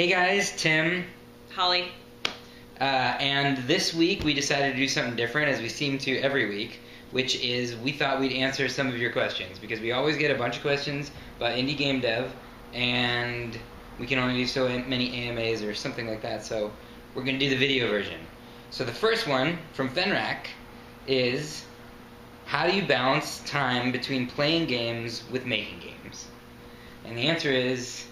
Hey guys, Tim. Holly. And this week we decided to do something different, as we seem to every week, which is we thought we'd answer some of your questions, because we always get a bunch of questions about indie game dev, and we can only do so many AMAs or something like that, so we're going to do the video version. So the first one from Fenrak is, how do you balance time between playing games with making games? And the answer is...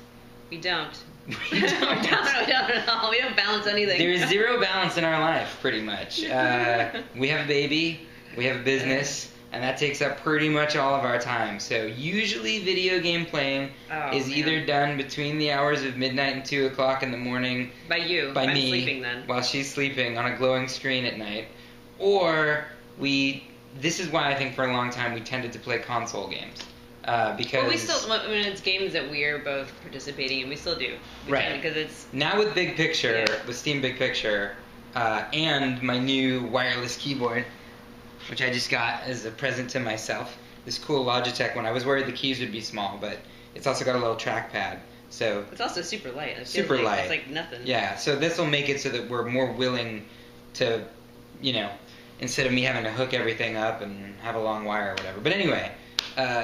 We don't. We don't. We don't balance anything. There is zero balance in our life, pretty much. We have a baby, we have a business, and that takes up pretty much all of our time. So usually video game playing is either done between the hours of midnight and 2 o'clock in the morning. By you. By I'm me, sleeping then. while she's sleeping on a glowing screen at night. Or this is why I think for a long time we tended to play console games. Because we still, it's games that we are both participating in, we still do. Right. Because it's... Now with Big Picture, Yeah. with Steam Big Picture, and my new wireless keyboard, which I just got as a present to myself, this cool Logitech one. I was worried the keys would be small, but it's also got a little trackpad. So it's also super light. It feels super like, light. It's like nothing. Yeah, so this will make it so that we're more willing to, instead of me having to hook everything up and have a long wire or whatever. But anyway...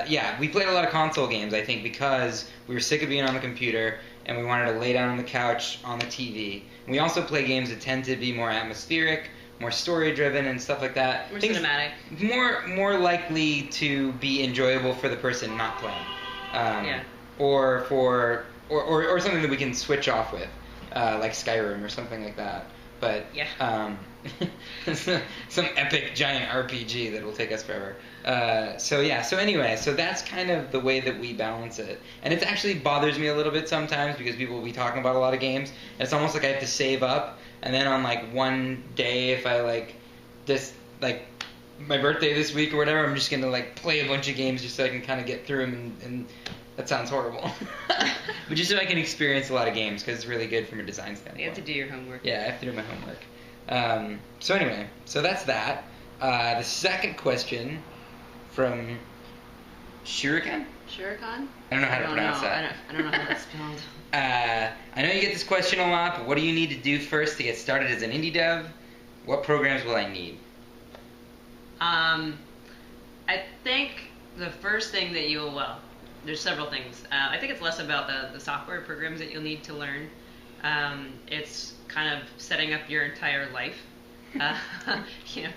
yeah, we played a lot of console games, I think, because we were sick of being on the computer and we wanted to lay down on the couch on the TV. And we also play games that tend to be more atmospheric, more story-driven and stuff like that. More cinematic. More likely to be enjoyable for the person not playing. Yeah. Or something that we can switch off with, like Skyrim or something like that. But yeah. Some epic giant RPG that will take us forever. So anyway, so that's kind of the way that we balance it. And it actually bothers me a little bit sometimes because people will be talking about a lot of games, and it's almost like I have to save up, and then on like one day, if I my birthday this week or whatever, I'm just gonna like play a bunch of games just so I can kind of get through them, and that sounds horrible. But just so I can experience a lot of games, because it's really good from a design standpoint. You have to do your homework. Yeah, I have to do my homework. So anyway, so that's that. The second question from Shuriken? Shuriken? I don't know how to pronounce that. I don't know how that's spelled. I know you get this question a lot, but what do you need to do first to get started as an indie dev? What programs will I need? I think the first thing that there's several things. I think it's less about the software programs that you'll need to learn. It's kind of setting up your entire life,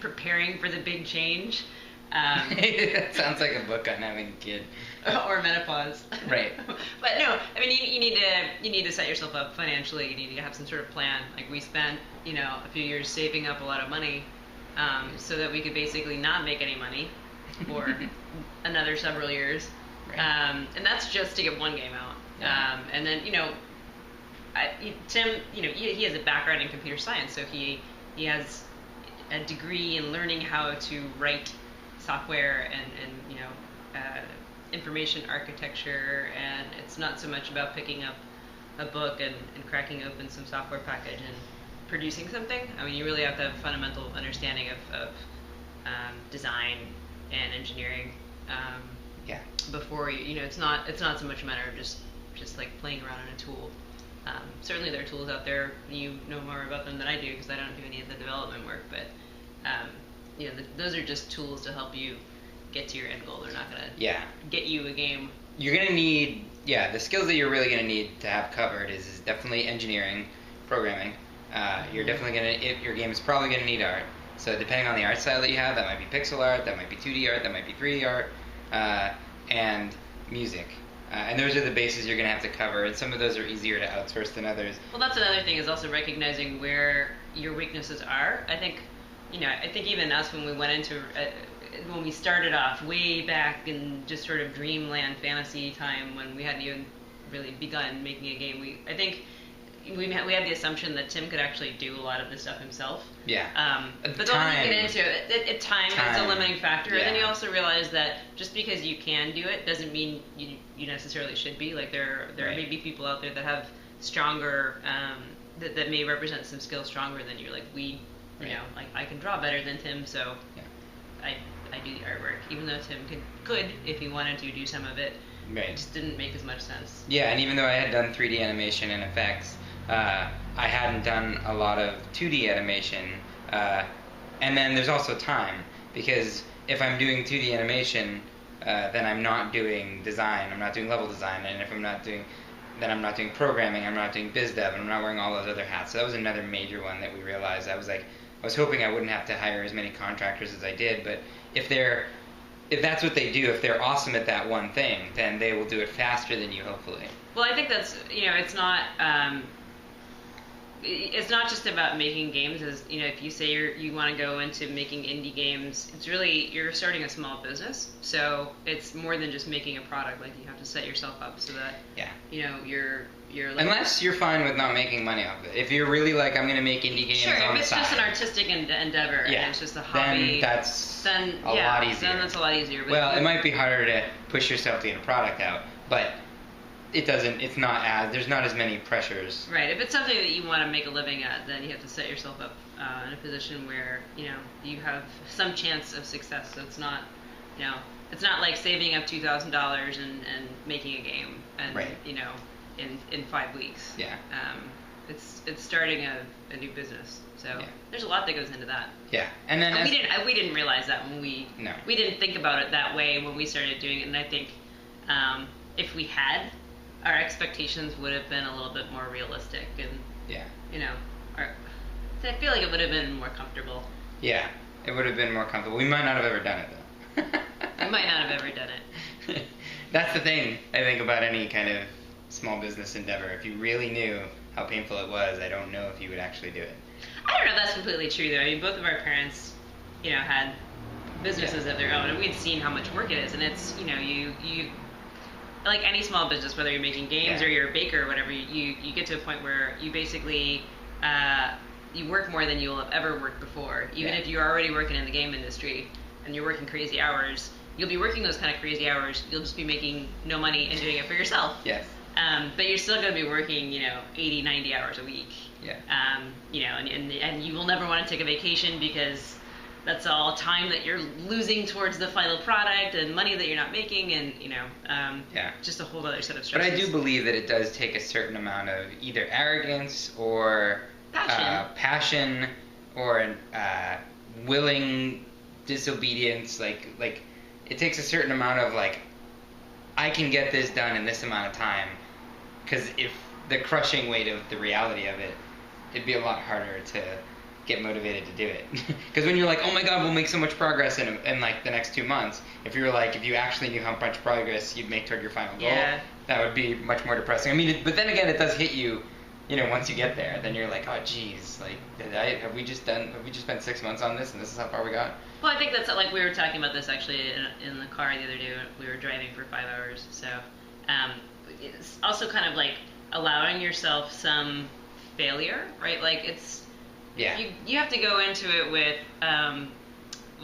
preparing for the big change. That sounds like a book on having a kid. Or menopause. Right. But no, I mean, you need to set yourself up financially. You need to have some sort of plan. Like we spent, a few years saving up a lot of money, so that we could basically not make any money for another several years. Right. And that's just to get one game out. Yeah. And then, Tim, he has a background in computer science, so he has a degree in learning how to write software and information architecture, and it's not so much about picking up a book and cracking open some software package and producing something. I mean, you really have to have a fundamental understanding of design and engineering. Yeah. Before it's not so much a matter of just like playing around in a tool. Certainly there are tools out there. You know more about them than I do because I don't do any of the development work. But those are just tools to help you get to your end goal. They're not gonna get you a game. You're gonna need the skills that you're really gonna need to have covered is definitely engineering, programming. You're definitely your game is probably gonna need art. So depending on the art style that you have, that might be pixel art, that might be 2D art, that might be 3D art, and music. And those are the bases you're going to have to cover, and some of those are easier to outsource than others. Well, that's another thing, is also recognizing where your weaknesses are. I think even us, when we went into, when we started off way back in just sort of dreamland fantasy time, when we hadn't even really begun making a game, I think we had the assumption that Tim could actually do a lot of this stuff himself. Yeah. But the more you get into it, time is a limiting factor. Yeah. And then you also realize that just because you can do it doesn't mean you necessarily should be. Like there may be people out there that have stronger, that may represent some skills stronger than you. Like like I can draw better than Tim, so I do the artwork. Even though Tim could if he wanted to do some of it. Right. It just didn't make as much sense. Yeah, and even though I had done 3D animation and effects, I hadn't done a lot of 2D animation, and then there's also time, because if I'm doing 2D animation, then I'm not doing design, I'm not doing level design, and if I'm not doing, then I'm not doing programming, I'm not doing biz dev, and I'm not wearing all those other hats. So that was another major one that we realized. I was hoping I wouldn't have to hire as many contractors as I did, but if that's what they do, if they're awesome at that one thing, then they will do it faster than you, hopefully. Well, I think that's, it's not just about making games. As if you say you want to go into making indie games, it's really, you're starting a small business, so it's more than just making a product. Like, you have to set yourself up so that you're like, unless you're fine with not making money off of it. If you're really like, I'm going to make indie games sure, on if it's the side, just an artistic endeavor and it's just a hobby, then that's a lot easier. Then that's a lot easier. But well, it might be harder to push yourself to get a product out, but there's not as many pressures. Right. If it's something that you want to make a living at, then you have to set yourself up in a position where you have some chance of success. So it's not like saving up $2,000 and making a game and right. In 5 weeks. Yeah. It's starting a new business. So there's a lot that goes into that. Yeah. And then we didn't realize that when we didn't think about it that way when we started doing it. And I think if we had, our expectations would have been a little bit more realistic, and I feel like it would have been more comfortable. Yeah, it would have been more comfortable. We might not have ever done it though. We might not have ever done it. That's the thing I think about any kind of small business endeavor. If you really knew how painful it was, I don't know if you would actually do it. I don't know if that's completely true though. I mean, both of our parents, had businesses of their own, and we'd seen how much work it is, and it's you like any small business, whether you're making games or you're a baker or whatever, you get to a point where you basically you work more than you will have ever worked before. Even if you're already working in the game industry and you're working crazy hours, you'll be working those kind of crazy hours. You'll just be making no money and doing it for yourself. Yes. But you're still going to be working, 80, 90 hours a week. Yeah. And you will never want to take a vacation because that's all time that you're losing towards the final product and money that you're not making, and just a whole other set of stresses. But I do believe that it does take a certain amount of either arrogance or passion or willing disobedience. Like it takes a certain amount of I can get this done in this amount of time, because if the crushing weight of the reality of it, it'd be a lot harder to get motivated to do it. Because when you're like, oh my god, we'll make so much progress in the next 2 months, if you actually knew how much progress you'd make toward your final goal, that would be much more depressing. I mean, but then again, it does hit you, once you get there, then you're like, oh geez, have we just spent 6 months on this and this is how far we got? Well, I think that's we were talking about this actually in the car the other day. We were driving for 5 hours, so it's also kind of allowing yourself some failure, right? You have to go into it with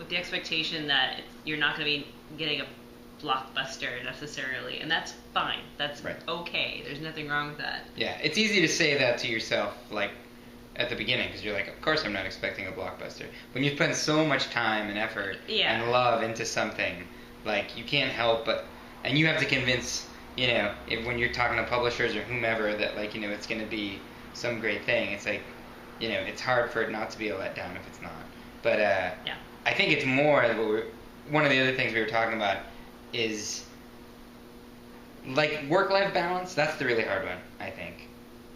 the expectation that you're not going to be getting a blockbuster necessarily, and that's fine. That's okay. There's nothing wrong with that. Yeah, it's easy to say that to yourself, at the beginning, because you're like, of course I'm not expecting a blockbuster. When you spend so much time and effort and love into something, you can't help but, and you have to convince, when you're talking to publishers or whomever that it's going to be some great thing. It's it's hard for it not to be a letdown if it's not. But I think it's more one of the other things we were talking about is work-life balance. That's the really hard one, I think,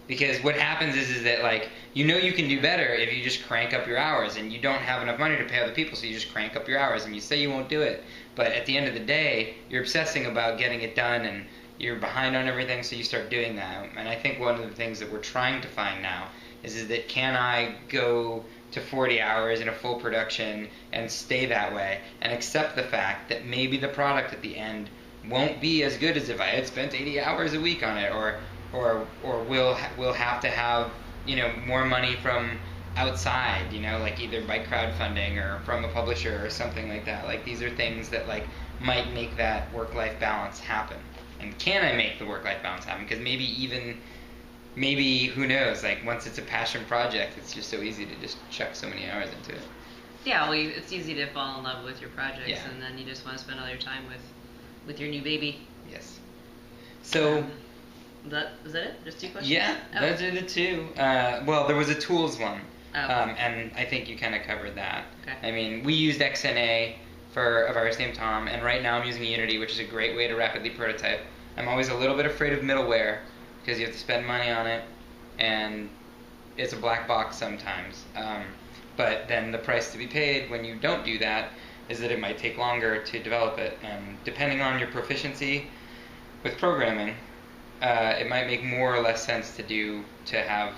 because what happens is that you can do better if you just crank up your hours, and you don't have enough money to pay other people, so you just crank up your hours and you say you won't do it, but at the end of the day you're obsessing about getting it done and you're behind on everything, so you start doing that. And I think one of the things that we're trying to find now is that can I go to 40 hours in a full production and stay that way and accept the fact that maybe the product at the end won't be as good as if I had spent 80 hours a week on it, or we'll have to have more money from outside, either by crowdfunding or from a publisher or something like that. These are things that might make that work-life balance happen. And can I make the work-life balance happen? Because maybe who knows, once it's a passion project, it's just so easy to just chuck so many hours into it. Yeah, well, it's easy to fall in love with your projects, and then you just want to spend all your time with your new baby. Yes. So Was that it? Just 2 questions? Yeah, those are the 2. Well, there was a tools one. Oh. And I think you kind of covered that. Okay. I mean, we used XNA for a virus named Tom, and right now I'm using Unity, which is a great way to rapidly prototype. I'm always a little bit afraid of middleware because you have to spend money on it, and it's a black box sometimes. But then the price to be paid when you don't do that is that it might take longer to develop it, and depending on your proficiency with programming, it might make more or less sense to have,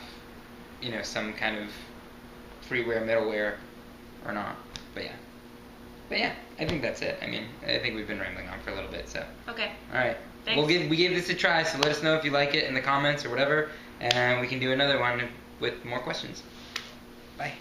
some kind of freeware middleware or not. But yeah, I think that's it. I mean, I think we've been rambling on for a little bit, so. Okay. All right. Thanks. We gave this a try, so let us know if you like it in the comments or whatever, and we can do another one with more questions. Bye.